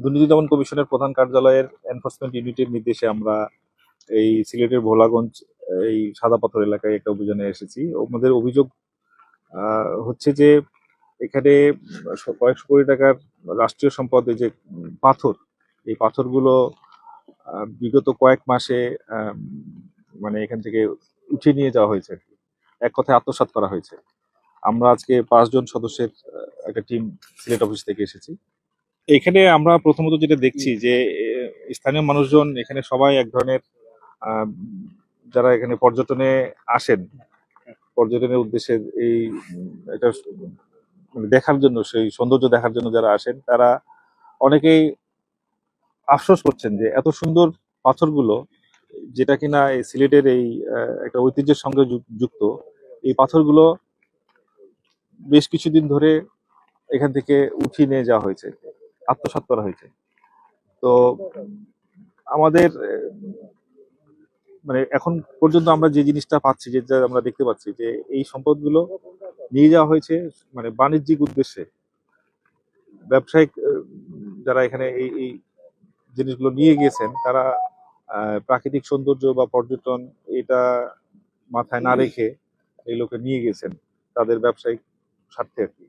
দুর্নীতি দমন কমিশনের প্রধান কার্যালয়ের এনফোর্সমেন্ট ইউনিটের নির্দেশে আমরা এই সিলেটের ভোলাগঞ্জ এই সাদাপাথর এলাকায় একটা অভিযানে এসেছি। আমাদের অভিযোগ হচ্ছে যে এখানে কয়েকশো কোটি টাকার রাষ্ট্রীয় সম্পদ এই যে পাথর, এই পাথরগুলো বিগত কয়েক মাসে মানে এখান থেকে উঠিয়ে নিয়ে যাওয়া হয়েছে, এক কথায় আত্মসাৎ করা হয়েছে। আমরা আজকে 5 জন সদস্যের একটা টিম সিলেট অফিস থেকে এসেছি। এখানে আমরা প্রথমত যেটা দেখছি যে স্থানীয় মানুষজন এখানে সবাই এক ধরনের যারা এখানে পর্যটনে আসেন, পর্যটনের উদ্দেশ্যে এই এটা মানে দেখার জন্য, সেই সৌন্দর্য দেখার জন্য যারা আসেন তারা অনেকেই আফসোস করছেন যে এত সুন্দর পাথরগুলো, যেটা কিনা এই সিলেটের এই একটা ঐতিহ্যের সঙ্গে যুক্ত, এই পাথরগুলো বেশ কিছুদিন ধরে এখান থেকে উঠিয়ে নিয়ে যাওয়া হয়েছে, আত্মসাৎ করা হয়েছে। তো আমাদের মানে এখন পর্যন্ত আমরা যে জিনিসটা পাচ্ছি, যেটা আমরা দেখতে পাচ্ছি যে এই সম্পদগুলো নিয়ে যাওয়া হয়েছে মানে বাণিজ্যিক উদ্দেশ্যে। ব্যবসায়িক যারা এখানে এই এই জিনিসগুলো নিয়ে গিয়েছেন তারা প্রাকৃতিক সৌন্দর্য বা পর্যটন এটা মাথায় না রেখে এই লোকে নিয়ে গেছেন তাদের ব্যবসায়িক স্বার্থে আর কি।